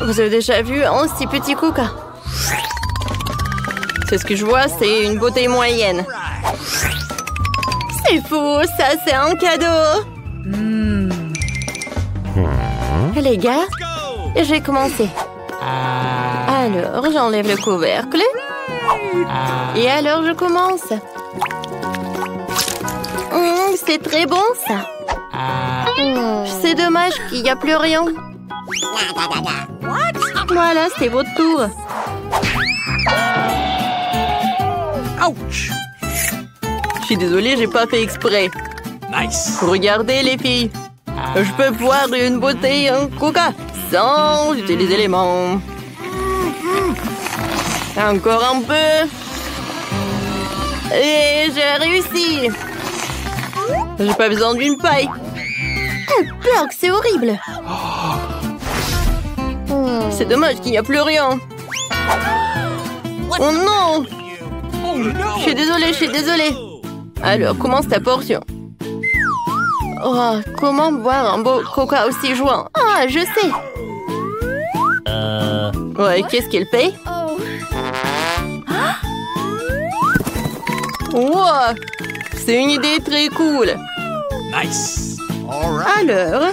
Vous avez déjà vu un si petit Coca? C'est ce que je vois, c'est une bouteille moyenne. C'est faux, ça c'est un cadeau. Les gars, j'ai commencé. Alors, j'enlève le couvercle. Et alors, je commence. C'est très bon, ça. C'est dommage qu'il n'y a plus rien. Voilà, c'est votre tour. Ouch! Je suis désolée, j'ai pas fait exprès. Nice! Regardez, les filles. Je peux boire une bouteille en Coca sans utiliser les mains. Encore un peu. Et j'ai réussi. J'ai pas besoin d'une paille. Burk, c'est horrible. C'est dommage qu'il n'y a plus rien. Oh non! Oh no! Je suis désolée. Alors, commence ta portion. Oh, comment boire un beau Coca aussi joint? Ah, je sais. Ouais, qu'est-ce qu'elle paye? Wow! C'est une idée très cool. Nice! Alright! Alors,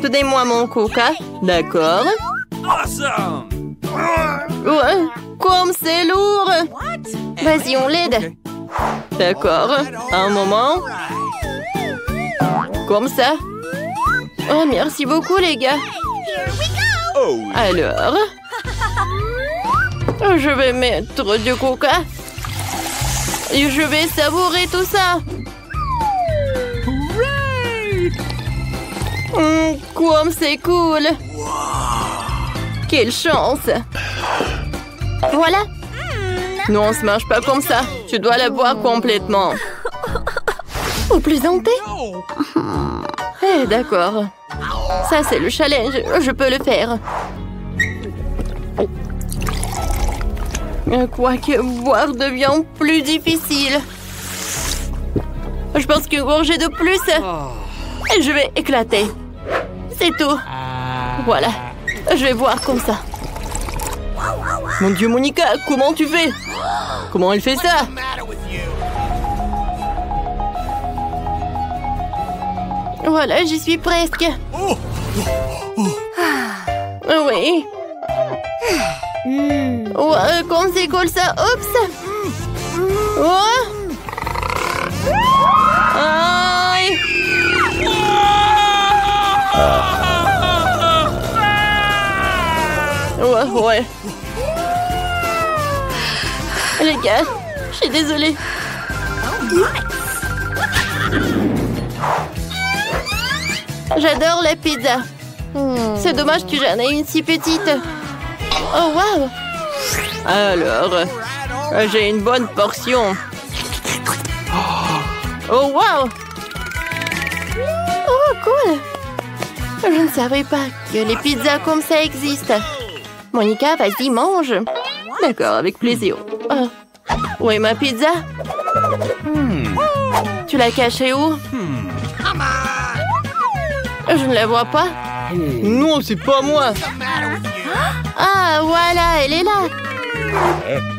donnez-moi mon Coca. D'accord. Awesome! Ouais, comme c'est lourd. Vas-y, on l'aide. D'accord. Un moment. Comme ça. Oh, merci beaucoup, les gars. Oh! Alors, je vais mettre du Coca. Et je vais savourer tout ça. Comme c'est cool. Quelle chance. Voilà. Non, on se marche pas comme ça. Tu dois la boire complètement. Vous plaisantez? Eh, d'accord. Ça, c'est le challenge. Je peux le faire. Quoique boire devient plus difficile. Je pense qu'une gorgée de plus, et je vais éclater. C'est tout. Voilà. Je vais boire comme ça. Mon Dieu, Monica, comment tu fais? Comment elle fait ça? Voilà, j'y suis presque. Oui. Ouais, comme c'est cool ça. Oups. Ouais. Aïe. Ouais. Les gars, je suis désolée. J'adore la pizza. C'est dommage que j'en ai une si petite. Oh, wow. Alors, j'ai une bonne portion. Oh, wow. Oh, cool. Je ne savais pas que les pizzas comme ça existent. Monica, vas-y, mange. D'accord, avec plaisir. Oh. Où est ma pizza? Tu l'as cachée où? Je ne la vois pas. Non, c'est pas moi. Ah, voilà, elle est là.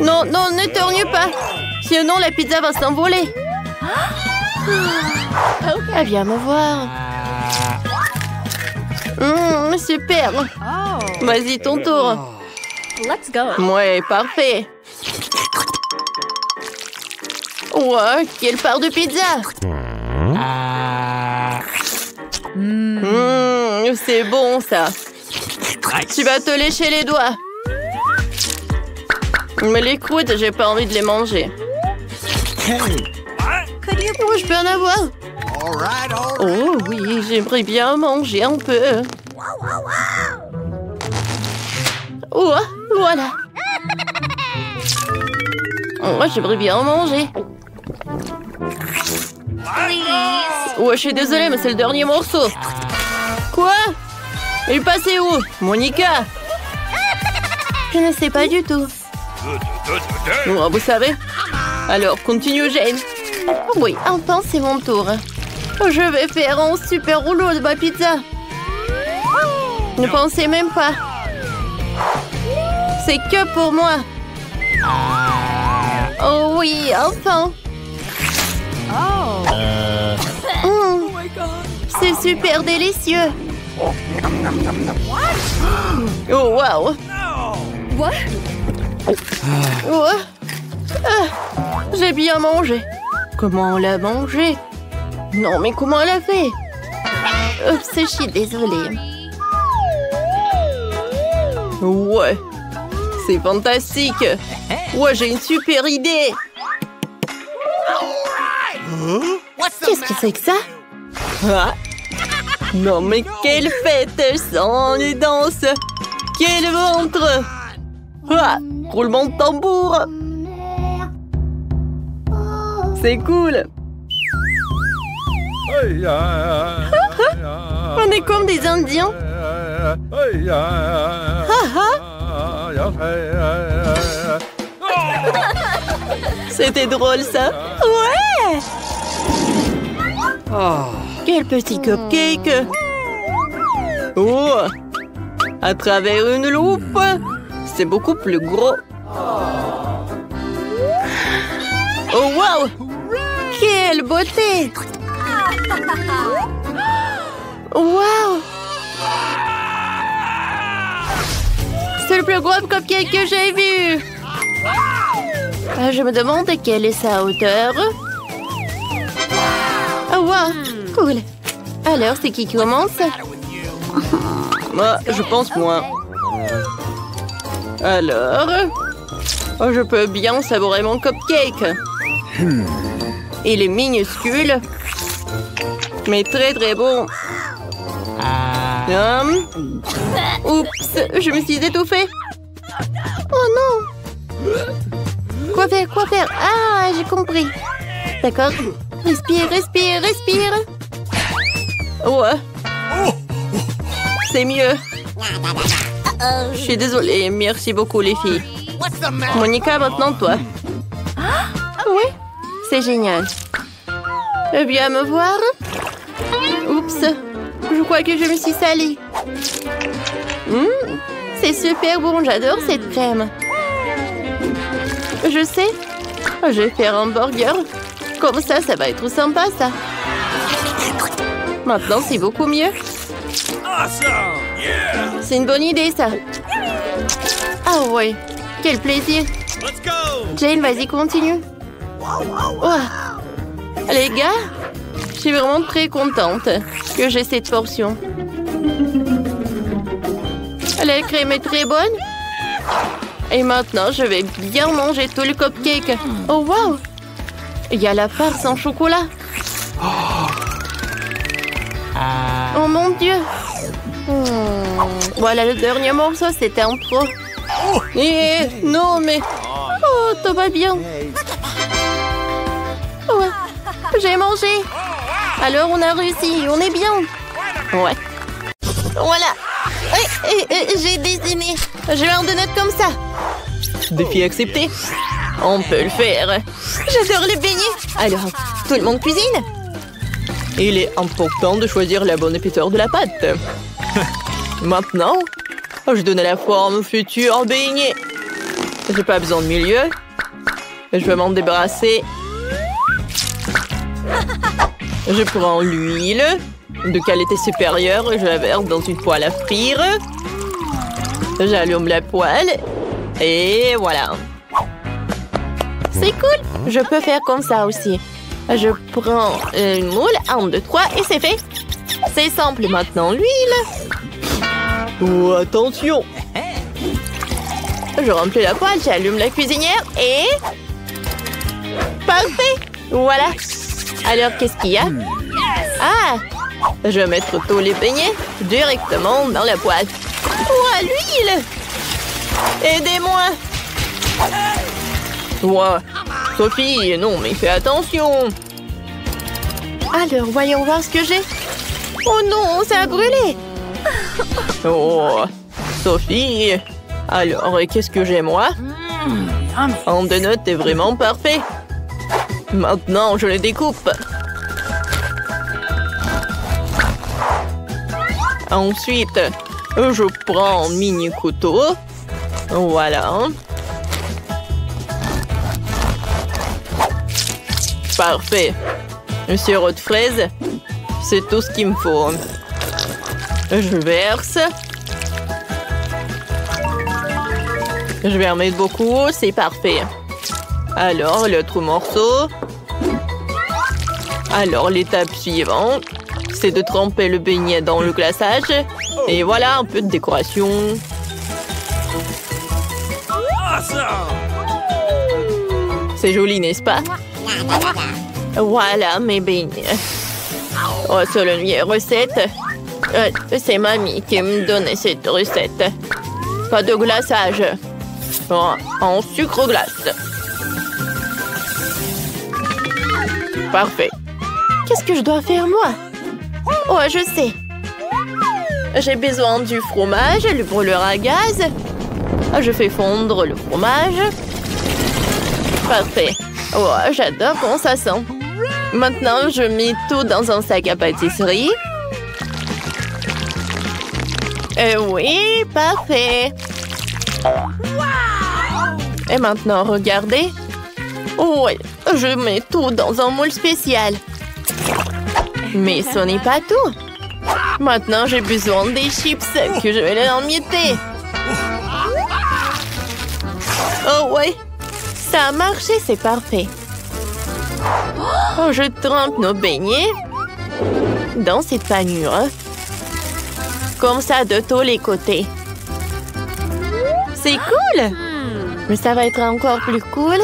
Non, ne tourne pas. Sinon, la pizza va s'envoler. Ah, viens me voir. Super. Vas-y, ton tour. Let's go. Ouais, parfait. Ouais, quelle part de pizza. C'est bon, ça. Tu vas te lécher les doigts. Mais les croûtes, j'ai pas envie de les manger. Oh, je peux en avoir. Oh oui, j'aimerais bien manger un peu. Oh, voilà. Oh, j'aimerais bien manger. Ouais, je suis désolée, mais c'est le dernier morceau. Quoi? Il est passé où? Monica? Je ne sais pas du tout. Oh, vous savez? Alors, continue, Jane. Oui, enfin, c'est mon tour. Je vais faire un super rouleau de ma pizza. Ne pensez même pas. C'est que pour moi. Oh oui, enfin. C'est super délicieux. Oh, wow. Oh. J'ai bien mangé. Comment on l'a mangé? Non, mais comment elle a fait? Oups, je suis désolée. Ouais, c'est fantastique. Ouais, j'ai une super idée. Qu'est-ce que c'est que ça? Ah. Non, mais quelle fête sans les danses. Quel ventre. Ah, roulement de tambour. C'est cool. On est comme des Indiens. C'était drôle, ça. Ouais. Quel petit cupcake. Oh, à travers une loupe. C'est beaucoup plus gros. Oh, wow. Quelle beauté. Wow. C'est le plus gros cupcake que j'ai vu. Je me demande quelle est sa hauteur. Oh, wow. Cool. Alors, c'est qui commence? Moi, je pense moi. Alors, je peux bien savourer mon cupcake. Il est minuscule, mais très très bon. Oups, je me suis étouffée. Oh non. Quoi faire, quoi faire? Ah, j'ai compris. D'accord. Respire, respire, respire. Ouais. C'est mieux. Je suis désolée. Merci beaucoup, les filles. Monica, maintenant toi. Oui, c'est génial. Viens me voir. Oups. Je crois que je me suis salie. C'est super bon. J'adore cette crème. Je sais. Je vais faire un burger. Comme ça, ça va être sympa, ça. Maintenant, c'est beaucoup mieux. C'est une bonne idée, ça. Ah ouais, quel plaisir. Jane, vas-y, continue. Oh. Les gars, je suis vraiment très contente que j'ai cette portion. La crème est très bonne. Et maintenant, je vais bien manger tout le cupcake. Oh, wow. Il y a la farce en chocolat. Oh mon Dieu. Voilà le dernier morceau, c'était un trop. Non, mais... Oh, tout va bien. Ouais, j'ai mangé. Alors, on a réussi, on est bien. Ouais. Voilà. J'ai dessiné. Je vais en deux notes comme ça. Défi accepté. On peut le faire. J'adore les beignets. Alors, tout le monde cuisine? Il est important de choisir la bonne épaisseur de la pâte. Maintenant, je donne la forme future beignet. J'ai pas besoin de milieu. Je vais m'en débarrasser. Je prends l'huile de qualité supérieure et je la verse dans une poêle à frire. J'allume la poêle et voilà. C'est cool. Je peux faire comme ça aussi. Je prends une moule, 1, 2, 3 et c'est fait. C'est simple. Maintenant, l'huile. Oh, attention. Je remplis la poêle, j'allume la cuisinière et... Parfait. Voilà. Alors, qu'est-ce qu'il y a? Ah, je vais mettre tous les beignets directement dans la poêle. Oh, l'huile. Aidez-moi. Ouais. Sophie, non, mais fais attention. Alors, voyons voir ce que j'ai. Oh non, ça a brûlé. Oh, Sophie. Alors, qu'est-ce que j'ai, moi? En deux notes est vraiment parfait. Maintenant, je les découpe. Ensuite, je prends un mini couteau Voilà. Parfait. Le sirop de fraise, c'est tout ce qu'il me faut. Je verse. Je vais en mettre beaucoup, c'est parfait. Alors, l'autre morceau. Alors, l'étape suivante, c'est de tremper le beignet dans le glaçage. Et voilà, un peu de décoration. C'est joli, n'est-ce pas? Voilà mes beignets. Oh, c'est la meilleure recette. C'est mamie qui me donnait cette recette. Pas de glaçage. Oh, en sucre glace. Parfait. Qu'est-ce que je dois faire, moi? Oh, je sais. J'ai besoin du fromage, le brûleur à gaz. Je fais fondre le fromage. Parfait. Oh, j'adore comment ça sent. Maintenant, je mets tout dans un sac à pâtisserie. Oui, parfait. Et maintenant, regardez. Oui, je mets tout dans un moule spécial. Mais ce n'est pas tout. Maintenant, j'ai besoin des chips que je vais les emietter. Oh ouais, ça a marché, c'est parfait. Oh, je trempe nos beignets dans cette panure. Comme ça de tous les côtés. C'est cool! Mais ça va être encore plus cool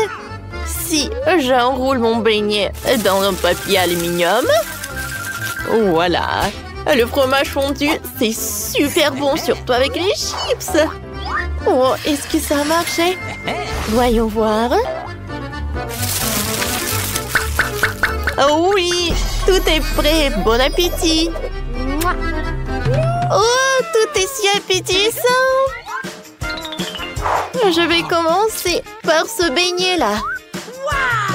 si j'enroule mon beignet dans un papier aluminium. Voilà. Le fromage fondu, c'est super bon, surtout avec les chips. Oh, est-ce que ça a marché? Voyons voir. Oh oui, tout est prêt. Bon appétit. Oh, tout est si appétissant. Je vais commencer par ce beignet-là.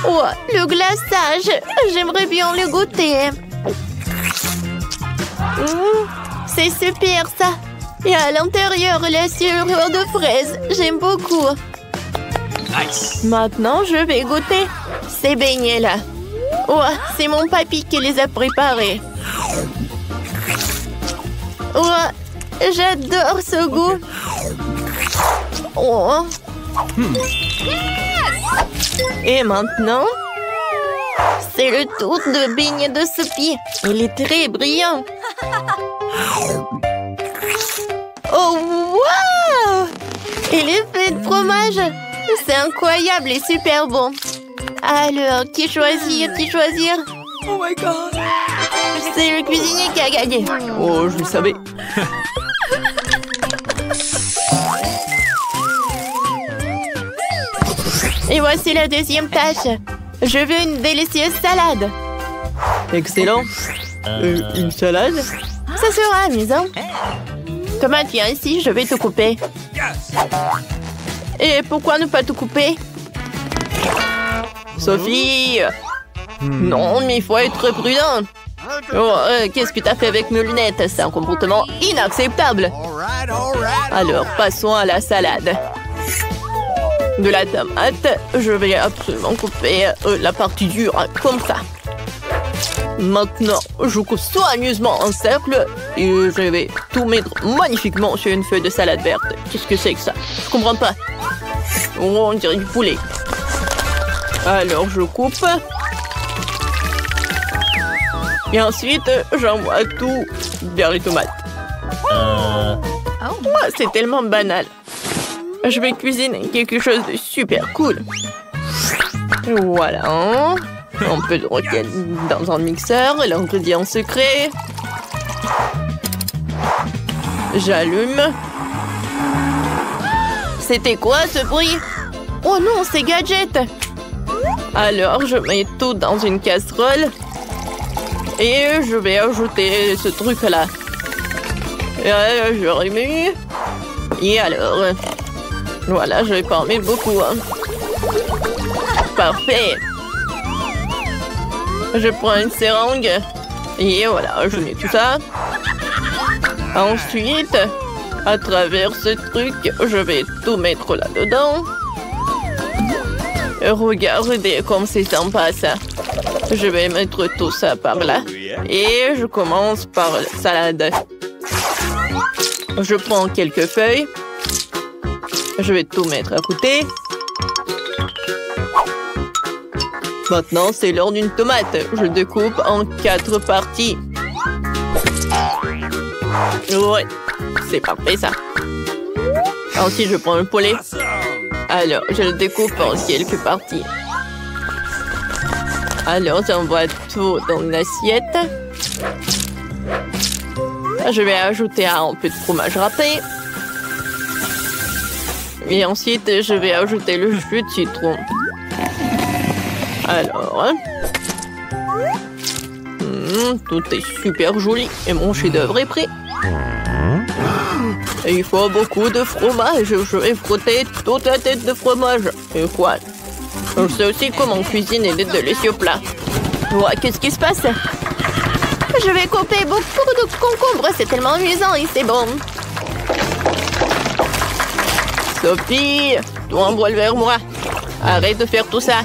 Oh, le glaçage. J'aimerais bien le goûter. C'est super, ça. Et à l'intérieur, la sirop de fraise. J'aime beaucoup. Nice. Maintenant, je vais goûter ces beignets-là. Oh, c'est mon papy qui les a préparés. Oh, j'adore ce goût. Oh. Et maintenant, c'est le tour de beignet de Sophie. Il est très brillant. Oh, wow! Et l'effet de fromage, c'est incroyable et super bon. Alors, qui choisir? Oh my god. C'est le cuisinier qui a gagné. Oh, je le savais. Et voici la deuxième tâche. Je veux une délicieuse salade. Excellent. Une salade? Ça sera amusant. Thomas, tiens ici, je vais te couper. Et pourquoi ne pas te couper? Sophie! Non, mais il faut être prudent. Oh, qu'est-ce que tu as fait avec mes lunettes? C'est un comportement inacceptable. Alors, passons à la salade. De la tomate, je vais absolument couper la partie dure, comme ça. Maintenant, je coupe soigneusement un cercle et je vais tout mettre magnifiquement sur une feuille de salade verte. Qu'est-ce que c'est que ça? Je comprends pas. Oh, on dirait du poulet. Alors, je coupe. Et ensuite, j'envoie tout vers les tomates. Oh, c'est tellement banal. Je vais cuisiner quelque chose de super cool. Voilà. Un peu de roquette dans un mixeur. L'ingrédient secret. J'allume. C'était quoi ce bruit? Oh non, c'est Gadget. Alors, je mets tout dans une casserole. Et je vais ajouter ce truc-là. Je remue. Et alors... Voilà, je vais pas en mettre beaucoup. Hein. Parfait. Je prends une seringue. Et voilà, je mets tout ça. Ensuite, À travers ce truc, je vais tout mettre là-dedans. Regardez comme c'est sympa ça. Je vais mettre tout ça par là. Et je commence par la salade. Je prends quelques feuilles. Je vais tout mettre à côté. Maintenant, c'est l'heure d'une tomate. Je découpe en 4 parties. Ouais, c'est parfait ça. Ensuite, je prends le poulet. Alors, je le découpe en quelques parties. Alors, j'envoie tout dans une assiette. Je vais ajouter un peu de fromage râpé. Et ensuite, je vais ajouter le jus de citron. Alors, tout est super joli et mon chef-d'œuvre est prêt. Il faut beaucoup de fromage. Je vais frotter toute la tête de fromage. Et quoi? Je sais aussi comment cuisiner des délicieux plats. Ouais, qu'est-ce qui se passe? Je vais couper beaucoup de concombres. C'est tellement amusant et c'est bon. Sophie, toi envoie vers moi. Arrête de faire tout ça.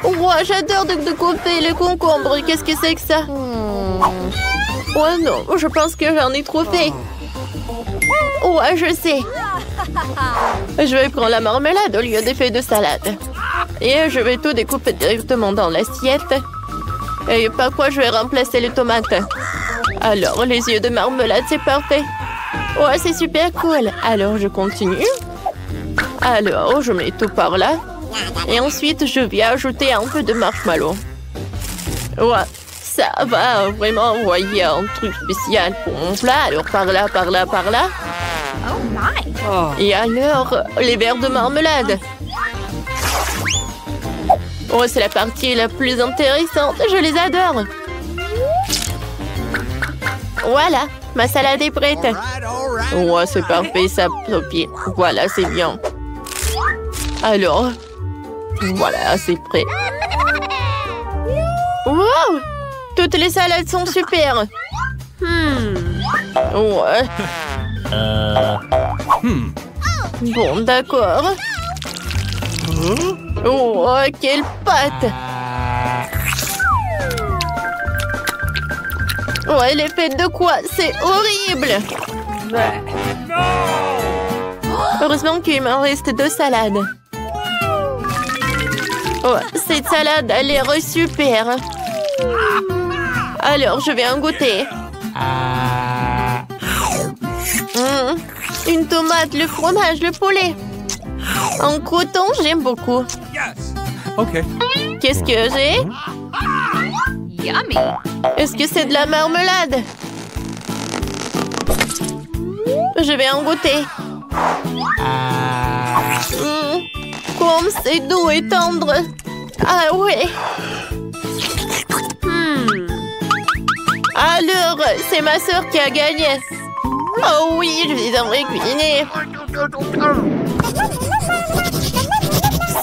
Ouais, j'adore de couper les concombres. Qu'est-ce que c'est que ça? Ouais, non, je pense que j'en ai trop fait. Ouais, je sais. Je vais prendre la marmelade au lieu des feuilles de salade. Et je vais tout découper directement dans l'assiette. Et par quoi je vais remplacer les tomates? Alors, les yeux de marmelade, c'est parfait. Ouais, c'est super cool. Alors, je continue. Alors, je mets tout par là. Et ensuite, je vais ajouter un peu de marshmallow. Ouais, ça va vraiment envoyer un truc spécial pour mon plat. Alors, par là, par là, par là. Et alors, les verres de marmelade. Oh, c'est la partie la plus intéressante. Je les adore. Voilà, ma salade est prête. Ouais, c'est parfait, ça, Sophie. Voilà, c'est bien. Alors, voilà, c'est prêt. Wow! Toutes les salades sont super. Ouais. Bon, d'accord. Oh, quelle pâte! Oh, elle est faite de quoi? C'est horrible! Heureusement qu'il m'en reste 2 salades. Oh, cette salade a l'air super. Alors, je vais en goûter. Une tomate, le fromage, le poulet. En croûton, j'aime beaucoup. OK. Qu'est-ce que j'ai? Yummy. Est-ce que c'est de la marmelade? Je vais en goûter. Comme c'est doux et tendre. Ah ouais. Alors, c'est ma sœur qui a gagné. Oh oui, je suis en train de cuisiner.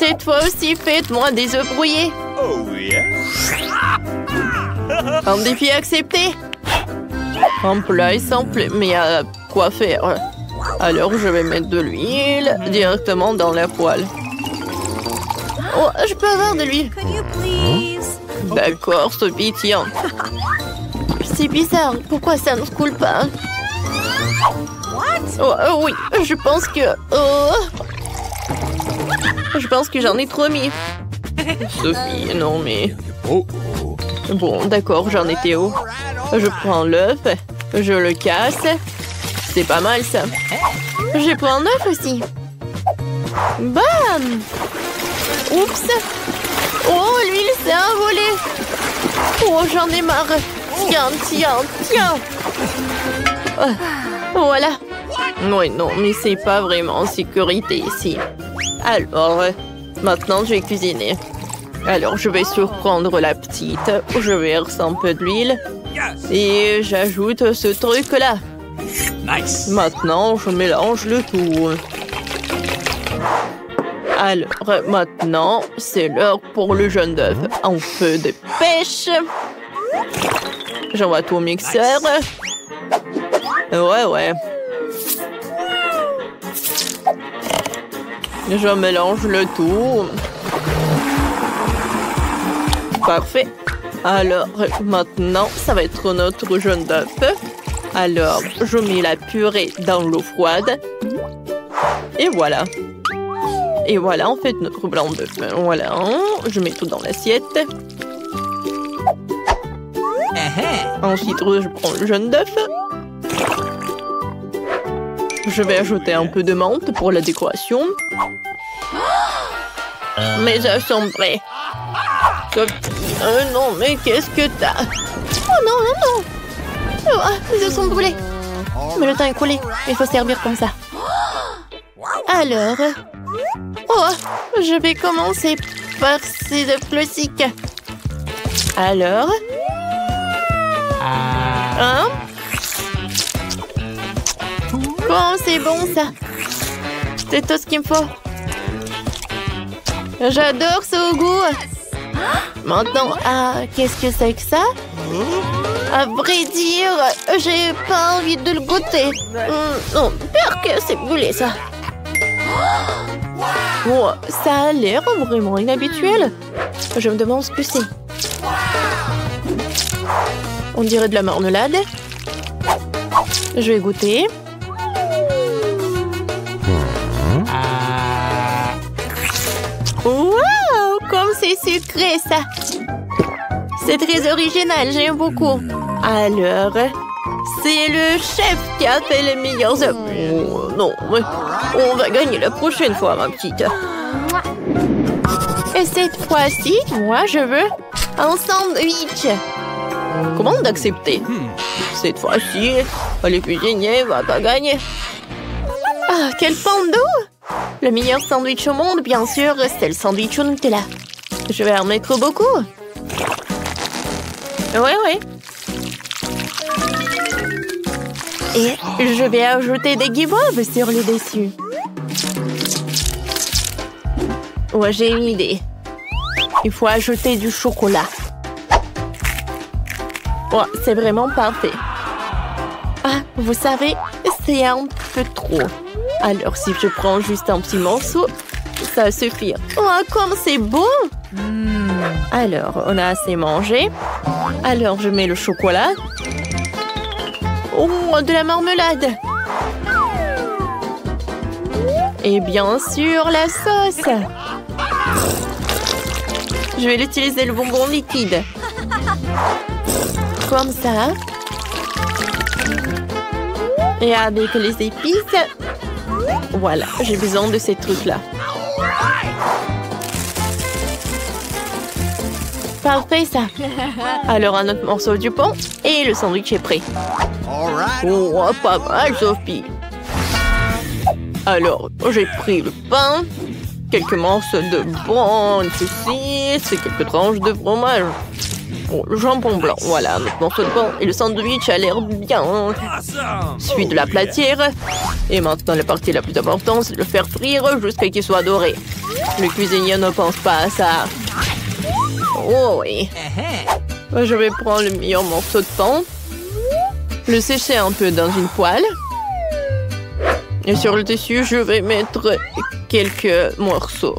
Cette fois aussi, faites-moi des œufs brouillés. Un défi accepté. Un plat est simple, mais à quoi faire? Alors, je vais mettre de l'huile directement dans la poêle. Oh, je peux avoir de l'huile. D'accord, Sophie, tiens. C'est bizarre, pourquoi ça ne coule pas? Oh, oui, je pense que... Je pense que j'en ai trop mis. Sophie, non mais... Bon, d'accord, j'en étais où? Je prends l'œuf, je le casse. C'est pas mal ça. Je prends un œuf aussi. Bam! Oups! Oh, l'huile s'est envolée. Oh, j'en ai marre. Tiens, tiens, tiens. Voilà. Oui, non, mais c'est pas vraiment en sécurité ici. Alors, maintenant, je vais cuisiner. Alors, je vais surprendre la petite. Je verse un peu d'huile. Et j'ajoute ce truc-là. Nice. Maintenant, je mélange le tout. Alors, maintenant, c'est l'heure pour le jaune d'œuf. Un peu de pêche. J'envoie tout au mixeur. Ouais. Je mélange le tout. Parfait. Alors, maintenant, ça va être notre jaune d'œuf. Alors, je mets la purée dans l'eau froide. Et voilà. Et voilà, en fait, notre blanc d'œuf. Voilà. Je mets tout dans l'assiette. Ensuite, je prends le jaune d'œuf. Je vais ajouter un peu de menthe pour la décoration. Mais œufs sont prêts. Non, mais qu'est-ce que t'as? Oh non. Oh, les œufs sont brûlés. Mais le temps est coulé. Il faut servir comme ça. Alors... Oh, je vais commencer par ces œufs classiques. Alors... Hein? Bon, c'est bon ça. C'est tout ce qu'il me faut. J'adore ce goût. Maintenant, qu'est-ce que c'est que ça? À vrai dire, j'ai pas envie de le goûter. Non, peur que c'est brûlé ça. Oh, ça a l'air vraiment inhabituel. Je me demande ce que c'est. On dirait de la marmelade. Je vais goûter. Wow, comme c'est sucré ça. C'est très original, j'aime beaucoup. Alors, c'est le chef qui a fait les meilleurs œufs. Oh, non, on va gagner la prochaine fois, ma petite. Et cette fois-ci, moi, je veux un sandwich. Comment d'accepter? Cette fois-ci, le cuisinier va pas gagner. Ah, quel pando! Le meilleur sandwich au monde, bien sûr, c'est le sandwich au Nutella. Je vais en mettre beaucoup. Ouais. Et je vais ajouter des guimauves sur le dessus. Ouais, j'ai une idée. Il faut ajouter du chocolat. Ouais, c'est vraiment parfait. Ah, vous savez, c'est un peu trop. Alors, si je prends juste un petit morceau, ça suffit. Oh, comme c'est bon! Alors, on a assez mangé. Alors, je mets le chocolat. Oh, de la marmelade! Et bien sûr, la sauce! Je vais utiliser le bonbon liquide. Comme ça. Et avec les épices. Voilà, j'ai besoin de ces trucs-là. Parfait, ça. Alors, un autre morceau du pain et le sandwich est prêt. Oh, pas mal, Sophie. Alors, j'ai pris le pain, quelques morceaux de bonne saucisse et quelques tranches de fromage. Oh, le jambon blanc, voilà, notre morceau de pain et le sandwich a l'air bien. Suite de la platière. Et maintenant, la partie la plus importante, c'est de le faire frire jusqu'à qu'il soit doré. Le cuisinier ne pense pas à ça. Oh oui. Je vais prendre le meilleur morceau de pain, le sécher un peu dans une poêle. Et sur le dessus, je vais mettre quelques morceaux.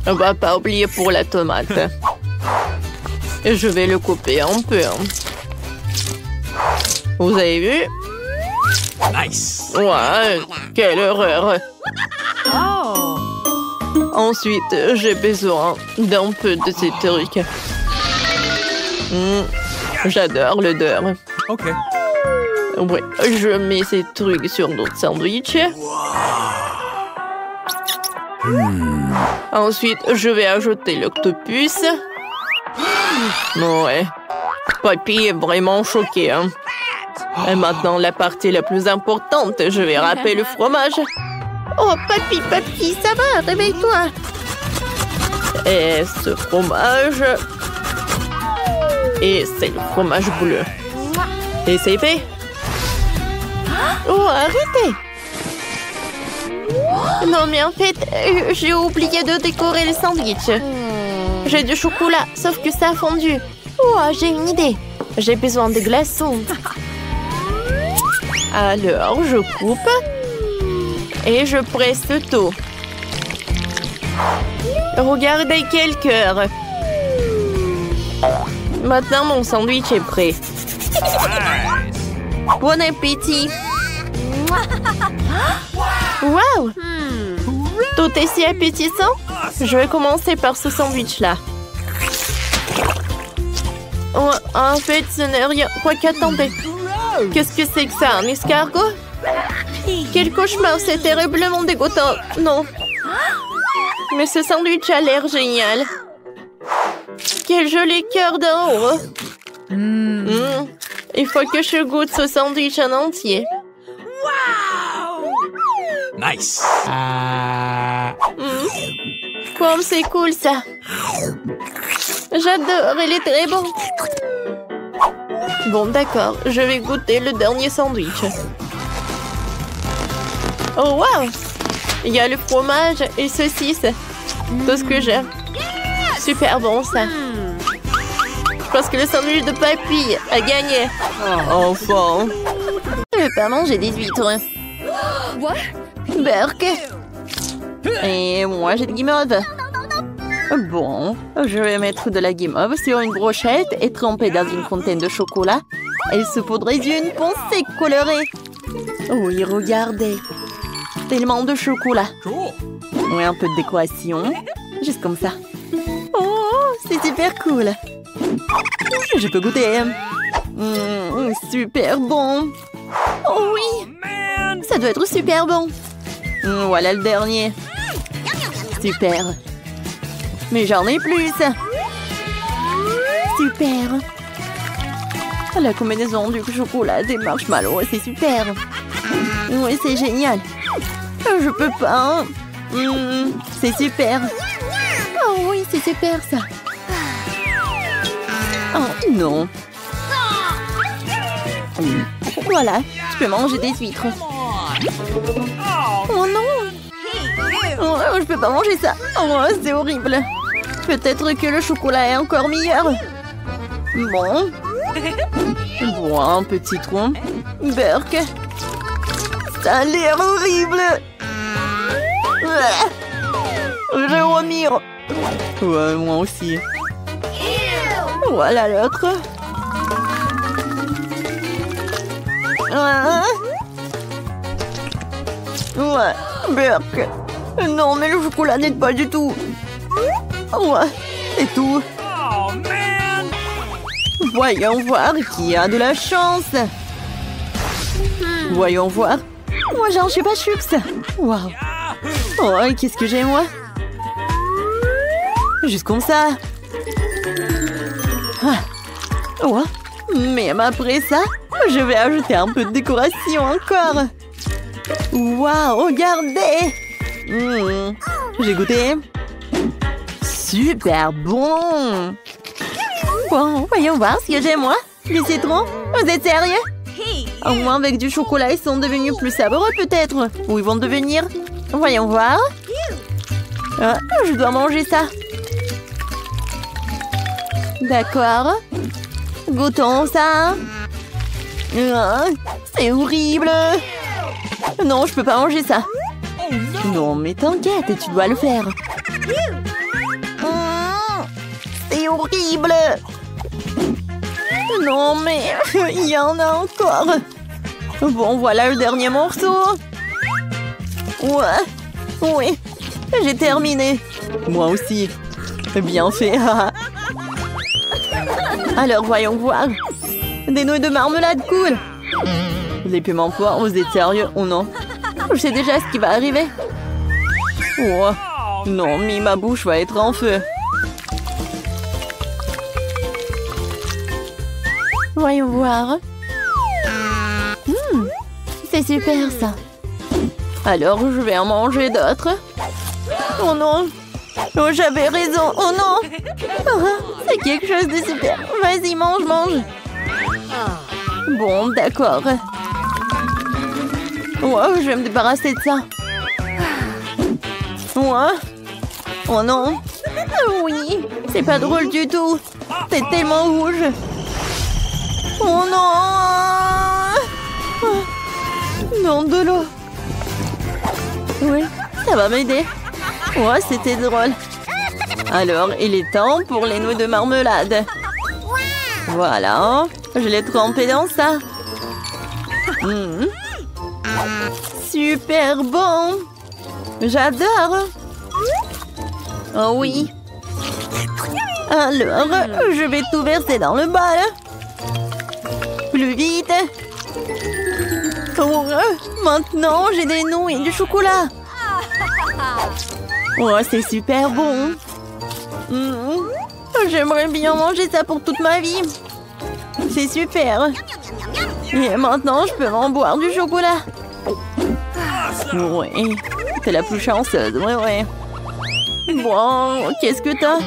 On va pas oublier pour la tomate. Et je vais le couper un peu. Vous avez vu? Nice. Ouais, quelle horreur. Ensuite, j'ai besoin d'un peu de ces trucs. J'adore l'odeur. Ok. Oui, je mets ces trucs sur notre sandwich. Ensuite, je vais ajouter l'octopus. Ouais. Papy est vraiment choqué. Hein. Et maintenant, la partie la plus importante, je vais râper le fromage. Oh, papy, ça va, réveille-toi. Et ce fromage... Et c'est le fromage bleu. Et c'est fait. Oh, arrêtez. Non, mais en fait, j'ai oublié de décorer le sandwich. J'ai du chocolat, sauf que ça a fondu. Oh, j'ai une idée. J'ai besoin de glaçons. Alors, je coupe. Et je presse tout. Regardez quel cœur. Maintenant, mon sandwich est prêt. Bon appétit. Wow! Tout est si appétissant. Je vais commencer par ce sandwich-là. Oh, en fait, ce n'est rien. Quoi qu'attendez. Qu'est-ce que c'est que ça? Un escargot? Quel cauchemar, c'est terriblement dégoûtant. Non. Mais ce sandwich a l'air génial. Quel joli cœur d'en haut. Il faut que je goûte ce sandwich en entier. Nice. Comme c'est cool ça. J'adore, il est très bon. Bon, d'accord, je vais goûter le dernier sandwich. Oh, wow! Il y a le fromage et saucisse. Tout ce que j'aime. Super bon, ça. Je pense que le sandwich de papy a gagné. Enfin. Je ne vais pas manger des huîtres. Burk. Et moi, j'ai de guimauve. Bon, je vais mettre de la guimauve sur une brochette et tremper dans une fontaine de chocolat. Elle se poudrait d'une pensée colorée. Oui, regardez. Tellement de chocolat. Oui, un peu de décoration. Juste comme ça. Oh, c'est super cool. Je peux goûter. Super bon. Oh oui. Ça doit être super bon. Voilà le dernier. Super. Mais j'en ai plus. Super. La combinaison du chocolat, des marshmallows, c'est super. Oui, c'est génial. Je peux pas. C'est super. Oh oui, c'est super ça. Oh non. Voilà, tu peux manger des huîtres. Oh non. Oh, je peux pas manger ça. Oh, c'est horrible. Peut-être que le chocolat est encore meilleur. Bon. Bon, un petit tronc. Burk. Ça a l'air horrible. Je vomir. Ouais, moi aussi. Voilà l'autre. Ouais, Burk. Non, mais le chocolat n'aide pas du tout. Ouais, c'est tout. Voyons voir qui a de la chance. Voyons voir. Moi, j'ai un Chupa Chups. Waouh. Oh, qu'est-ce que j'ai, moi? Juste comme ça. Ah. Ouais. Mais après ça, je vais ajouter un peu de décoration encore. Waouh, regardez. J'ai goûté. Super bon. Bon, voyons voir ce que j'ai, moi. Du citron. Vous êtes sérieux? Au moins, avec du chocolat, ils sont devenus plus savoureux, peut-être. Ou ils vont devenir... Voyons voir. Ah, je dois manger ça. D'accord. Goûtons ça. Ah, c'est horrible. Non, je peux pas manger ça. Non, mais t'inquiète, tu dois le faire. C'est horrible. Non, mais il y en a encore. Bon, voilà le dernier morceau. Ouais, oui, j'ai terminé. Moi aussi. Bien fait. Alors, voyons voir. Des nouilles de marmelade, cool. Les piments poires, vous êtes sérieux ou non? Je sais déjà ce qui va arriver. Oh, non, mais ma bouche va être en feu. Voyons voir. C'est super ça. Alors, je vais en manger d'autres. Oh non. Oh, j'avais raison. Oh non. C'est quelque chose de super. Vas-y, mange, mange. Bon, d'accord. Wow, je vais me débarrasser de ça. Ouais. Oh non. Oui, c'est pas drôle du tout. C'est tellement rouge. Oh non! Non, de l'eau. Oui, ça va m'aider. Ouais, c'était drôle. Alors, il est temps pour les nouilles de marmelade. Voilà, je l'ai trempé dans ça. Super bon. J'adore. Oh oui. Alors, je vais tout verser dans le bol. Plus vite. Oh, maintenant, j'ai des nouilles et du chocolat. Oh, c'est super bon. J'aimerais bien manger ça pour toute ma vie. C'est super. Et maintenant, je peux en boire du chocolat. Oui, t'es la plus chanceuse. Oui. Bon, qu'est-ce que t'as?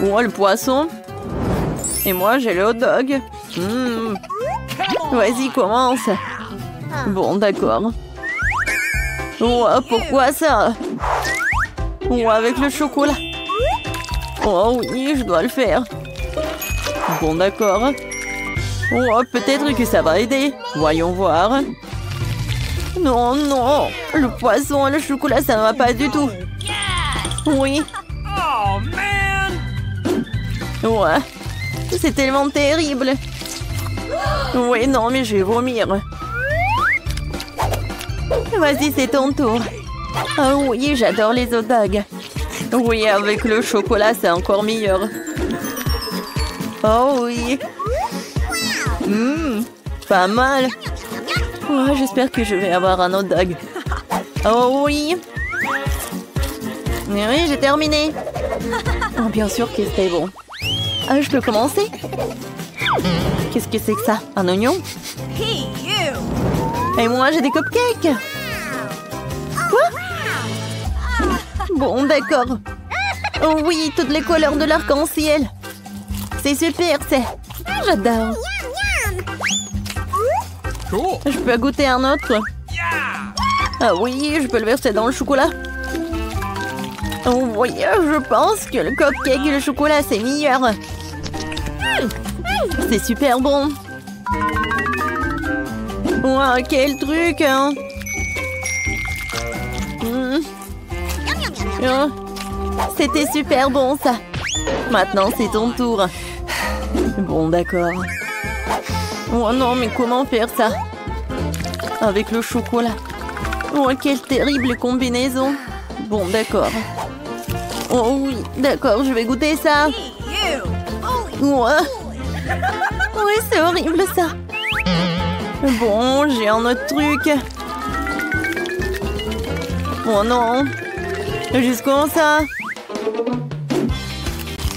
Oh, le poisson. Et moi, j'ai le hot dog. Vas-y, commence. Bon, d'accord. Oh, pourquoi ça? Oh, avec le chocolat. Oh oui, je dois le faire. Bon, d'accord. Oh, peut-être que ça va aider. Voyons voir. Non, non. Le poisson et le chocolat, ça ne va pas du tout. Oui. Oh, man! Ouais. C'est tellement terrible. Oui, non, mais je vais vomir. Vas-y, c'est ton tour. Ah oui, j'adore les hot dogs. Oui, avec le chocolat, c'est encore meilleur. Oh oui. Pas mal. Oh, j'espère que je vais avoir un hot dog. Oh oui. Oui, j'ai terminé. Oh, bien sûr que c'était bon. Ah, je peux commencer? Qu'est-ce que c'est que ça? Un oignon? Et moi, j'ai des cupcakes. Quoi? Bon, d'accord. Oh oui, toutes les couleurs de l'arc-en-ciel. C'est super, c'est... J'adore. Cool. Je peux goûter un autre? Ah oui, je peux le verser dans le chocolat. Oh oui, je pense que le cupcake et le chocolat, c'est meilleur. C'est super bon. Wow, quel truc, hein. Oh, c'était super bon, ça. Maintenant, c'est ton tour. Bon, d'accord. Oh non, mais comment faire ça? Avec le chocolat. Oh, quelle terrible combinaison. Bon, d'accord. Oh oui, d'accord, je vais goûter ça. Ouais. Oui, c'est horrible, ça. Bon, j'ai un autre truc. Oh non. Jusqu'où ça?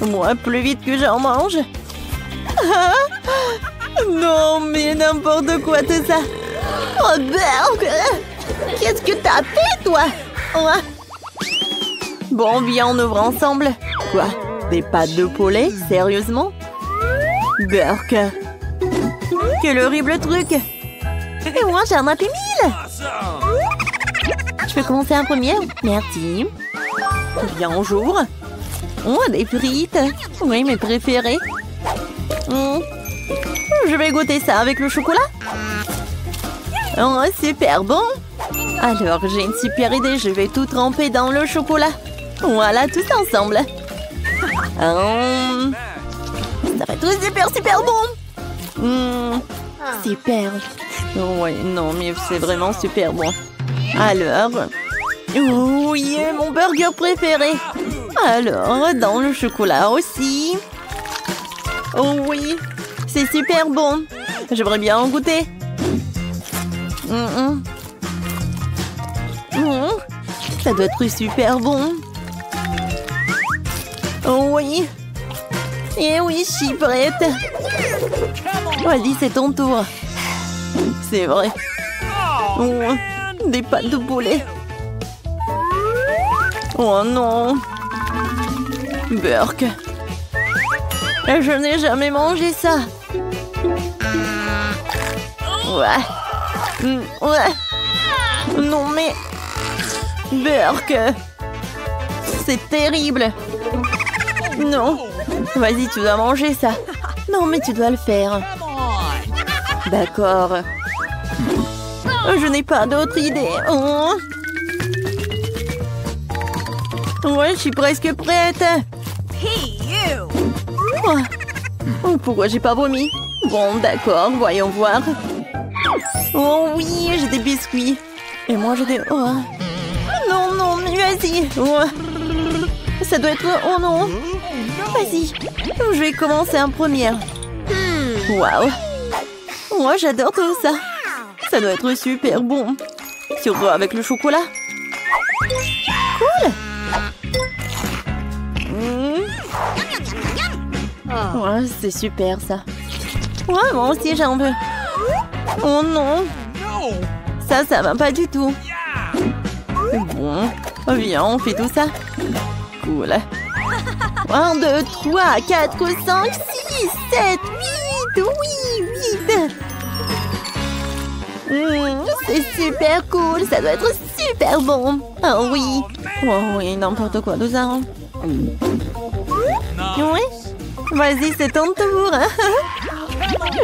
Moi, plus vite que j'en mange. Ah, non, mais n'importe quoi tout ça. Oh, Berg! Qu'est-ce que t'as fait, toi? Ouais. Bon, viens, on ouvre ensemble. Quoi? Des pâtes de poulet? Sérieusement? Berk. Quel horrible truc. Et moi, j'ai un Happy Meal. Je peux commencer en premier? Merci. Bien, on j'ouvre. Oh, des frites. Oui, mes préférés. Je vais goûter ça avec le chocolat. Oh, super bon. Alors, j'ai une super idée. Je vais tout tremper dans le chocolat. Voilà, tout ensemble. Ça va être super bon. Super. Ouais, non, mais c'est vraiment super bon. Alors, oui, mon burger préféré. Alors, dans le chocolat aussi. Oh oui, c'est super bon. J'aimerais bien en goûter. Ça doit être super bon. Oh oui. Et oui, je suis prête. Vas-y, c'est ton tour. C'est vrai. Oh, des pâtes de poulet. Oh non. Burk. Je n'ai jamais mangé ça. Ouais. Non mais... Burk. C'est terrible. Non. Vas-y, tu dois manger ça. Non, mais tu dois le faire. D'accord. Je n'ai pas d'autre idée. Oh. Ouais, je suis presque prête. Oh, pourquoi j'ai pas vomi? Bon, d'accord, voyons voir. Oh oui, j'ai des biscuits. Et moi, j'ai des... Oh. Non, non, mais vas-y. Oh. Ça doit être... Oh non. Vas-y. Je vais commencer en première. Waouh. Moi, j'adore tout ça. Ça doit être super bon. Surtout avec le chocolat. Cool. Ouais, c'est super ça. Ouais, moi aussi j'en veux. Oh non. Ça va pas du tout. Bon, viens, on fait tout ça. Cool. 1, 2, 3, 4, 5, 6, 7, 8. Oui, 8. C'est super cool. Ça doit être super bon. Oh oui. Oh oui, n'importe quoi tout ça. Oui. Vas-y, c'est ton tour.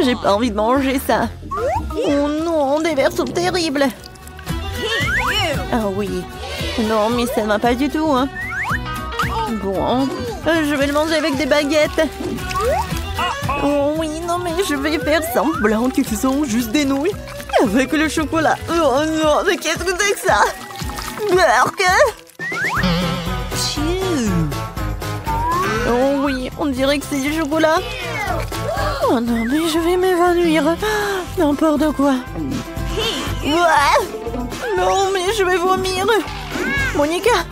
J'ai pas envie de manger ça. Oh non, des vers sont terribles. Ah oui. Non, mais ça ne va pas du tout. Hein. Bon, je vais le manger avec des baguettes. Oh oui, non, mais je vais faire semblant que ce sont juste des nouilles. Avec le chocolat. Oh non, mais qu'est-ce que c'est que ça? Burk. Oh oui, on dirait que c'est du chocolat. Oh non, mais je vais m'évanouir. N'importe quoi. Ouais. Non, mais je vais vomir. Monica,